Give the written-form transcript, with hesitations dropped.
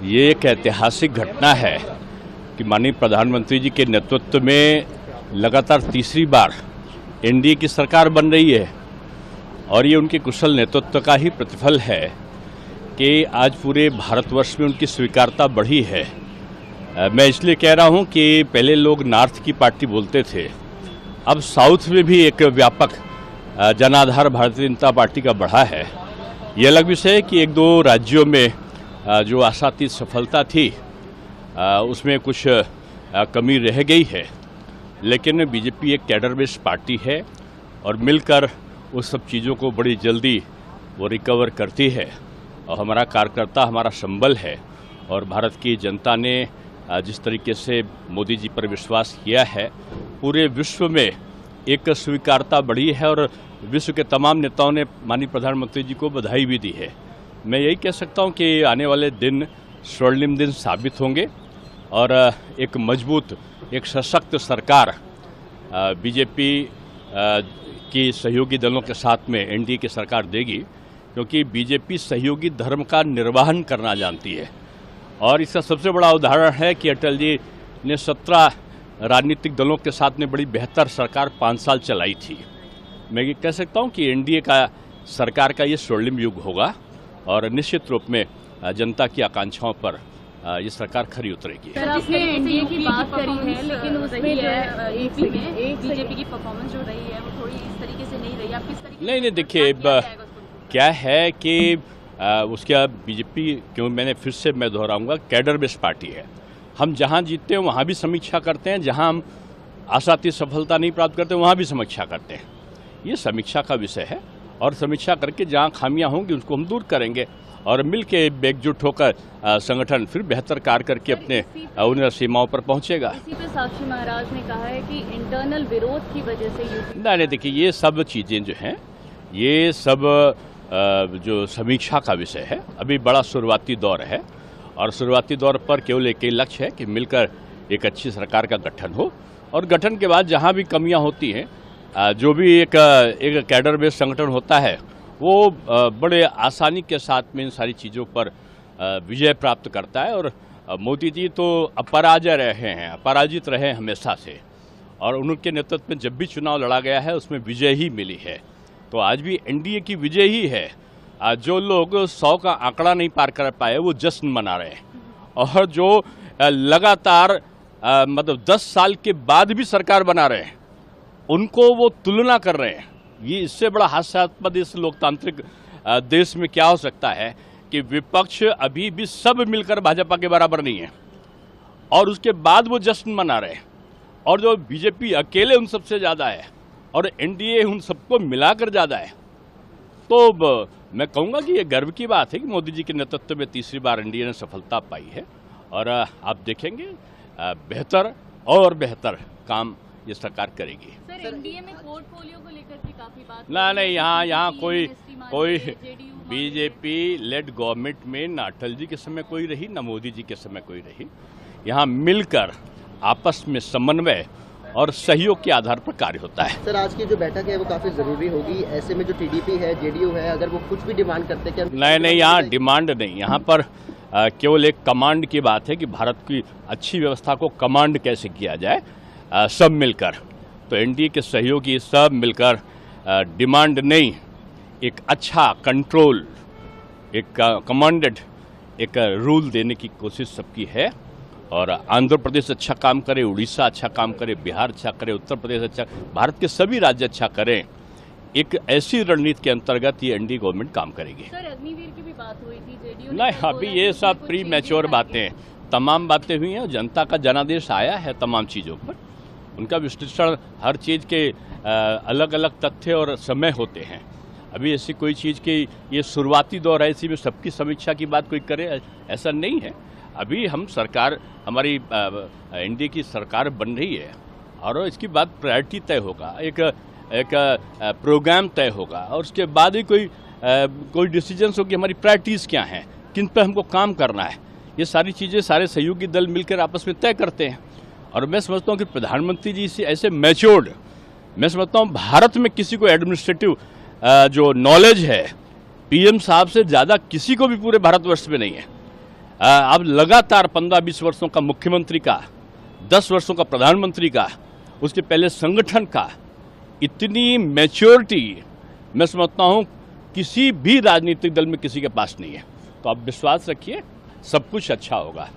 ये एक ऐतिहासिक घटना है कि माननीय प्रधानमंत्री जी के नेतृत्व में लगातार तीसरी बार एनडीए की सरकार बन रही है और ये उनके कुशल नेतृत्व का ही प्रतिफल है कि आज पूरे भारतवर्ष में उनकी स्वीकार्यता बढ़ी है। मैं इसलिए कह रहा हूं कि पहले लोग नॉर्थ की पार्टी बोलते थे, अब साउथ में भी एक व्यापक जनाधार भारतीय जनता पार्टी का बढ़ा है। ये अलग विषय है कि एक दो राज्यों में जो आशातीत सफलता थी उसमें कुछ कमी रह गई है, लेकिन बीजेपी एक कैडर बेस्ड पार्टी है और मिलकर उस सब चीज़ों को बड़ी जल्दी वो रिकवर करती है और हमारा कार्यकर्ता हमारा संबल है। और भारत की जनता ने जिस तरीके से मोदी जी पर विश्वास किया है, पूरे विश्व में एक स्वीकार्यता बढ़ी है और विश्व के तमाम नेताओं ने माननीय प्रधानमंत्री जी को बधाई भी दी है। मैं यही कह सकता हूं कि आने वाले दिन स्वर्णिम दिन साबित होंगे और एक मजबूत, एक सशक्त सरकार बीजेपी की सहयोगी दलों के साथ में एनडीए की सरकार देगी, क्योंकि बीजेपी सहयोगी धर्म का निर्वहन करना जानती है। और इसका सबसे बड़ा उदाहरण है कि अटल जी ने 17 राजनीतिक दलों के साथ में बड़ी बेहतर सरकार 5 साल चलाई थी। मैं ये कह सकता हूँ कि एनडीए का सरकार का ये स्वर्णिम युग होगा और निश्चित रूप में जनता की आकांक्षाओं पर ये सरकार खरी उतरेगी। सर, आपने एनडीए की बात करी है, लेकिन उसमें यूपी में बीजेपी की परफॉर्मेंस जो रही है वो थोड़ी इस तरीके से नहीं रही। आप किस तरीके नहीं देखिए, क्या है कि उसका बीजेपी, क्यों मैंने फिर से मैं दोहराऊंगा, कैडर बेस्ड पार्टी है। हम जहां जीतते हैं वहां भी समीक्षा करते हैं, जहां हम आशातीत सफलता नहीं प्राप्त करते वहां भी समीक्षा करते हैं। ये समीक्षा का विषय है और समीक्षा करके जहां खामियां होंगी उसको हम दूर करेंगे और मिलके एकजुट होकर संगठन फिर बेहतर कार्य करके अपने उन सीमाओं पर पहुंचेगा। इसी पे साक्षी महाराज ने कहा है कि इंटरनल विरोध की वजह से नहीं देखिए, ये सब चीज़ें जो हैं ये सब जो समीक्षा का विषय है। अभी बड़ा शुरुआती दौर है और शुरुआती दौर पर केवल एक ही लक्ष्य है कि मिलकर एक अच्छी सरकार का गठन हो और गठन के बाद जहां भी कमियां होती हैं, जो भी एक कैडर बेस्ड संगठन होता है वो बड़े आसानी के साथ में इन सारी चीज़ों पर विजय प्राप्त करता है। और मोदी जी तो अपराजय रहे हैं, अपराजित रहे हमेशा से, और उनके नेतृत्व में जब भी चुनाव लड़ा गया है उसमें विजय ही मिली है। तो आज भी एनडीए की विजय ही है। जो लोग 100 का आंकड़ा नहीं पार कर पाए वो जश्न मना रहे हैं और जो लगातार मतलब 10 साल के बाद भी सरकार बना रहे हैं उनको वो तुलना कर रहे हैं। ये इससे बड़ा हास्यास्पद इस लोकतांत्रिक देश में क्या हो सकता है कि विपक्ष अभी भी सब मिलकर भाजपा के बराबर नहीं है और उसके बाद वो जश्न मना रहे हैं, और जो बीजेपी अकेले उन सबसे ज़्यादा है और एनडीए उन सबको मिलाकर ज़्यादा है। तो मैं कहूँगा कि ये गर्व की बात है कि मोदी जी के नेतृत्व में तीसरी बार एनडीए ने सफलता पाई है और आप देखेंगे बेहतर और बेहतर काम ये सरकार करेगी। सर, एनडीए में पोर्टफोलियो को लेकर के काफी बात नहीं, यहाँ कोई बीजेपी लेड गवर्नमेंट में न अटल जी के समय कोई रही न मोदी जी के समय कोई रही। यहाँ मिलकर आपस में समन्वय और सहयोग के आधार पर कार्य होता है। सर, आज की जो बैठक है वो काफी जरूरी होगी। ऐसे में जो टीडीपी है, जेडीयू है, अगर वो कुछ भी डिमांड करते हैं क्या? नहीं, यहाँ डिमांड नहीं, यहाँ पर केवल एक कमांड की बात है कि भारत की अच्छी व्यवस्था को कमांड कैसे किया जाए, सब मिलकर। तो एनडीए के सहयोगी सब मिलकर डिमांड नहीं, एक अच्छा कंट्रोल, एक कमांडेड एक रूल देने की कोशिश सबकी है। और आंध्र प्रदेश अच्छा काम करे, उड़ीसा अच्छा काम करे, बिहार अच्छा करे, उत्तर प्रदेश अच्छा, भारत के सभी राज्य अच्छा करें, एक ऐसी रणनीति के अंतर्गत ये एनडीए गवर्नमेंट काम करेगी। सर, अग्निवीर की भी बात हुई थी, जेडीयू नहीं, अभी ये सब प्री मैच्योर बातें, तमाम बातें हुई हैं। जनता का जनादेश आया है तमाम चीज़ों पर, उनका विश्लेषण हर चीज़ के अलग अलग तथ्य और समय होते हैं। अभी ऐसी कोई चीज़ की ये शुरुआती दौर है, इसी में सबकी समीक्षा की बात कोई करे ऐसा नहीं है। अभी हम सरकार, हमारी एनडीए की सरकार बन रही है और इसकी बात प्रायोरिटी तय होगा, एक प्रोग्राम तय होगा और उसके बाद ही कोई डिसीजंस होगी हमारी प्रायोरिटीज़ क्या हैं, किन पर हमको काम करना है। ये सारी चीज़ें सारे सहयोगी दल मिलकर आपस में तय करते हैं और मैं समझता हूँ कि प्रधानमंत्री जी से ऐसे मैच्योर्ड, मैं समझता हूँ भारत में किसी को एडमिनिस्ट्रेटिव जो नॉलेज है पीएम साहब से ज़्यादा किसी को भी पूरे भारतवर्ष में नहीं है। अब लगातार 15-20 वर्षों का मुख्यमंत्री का, 10 वर्षों का प्रधानमंत्री का, उसके पहले संगठन का, इतनी मैच्योरिटी मैं समझता हूँ किसी भी राजनीतिक दल में किसी के पास नहीं है। तो आप विश्वास रखिए, सब कुछ अच्छा होगा।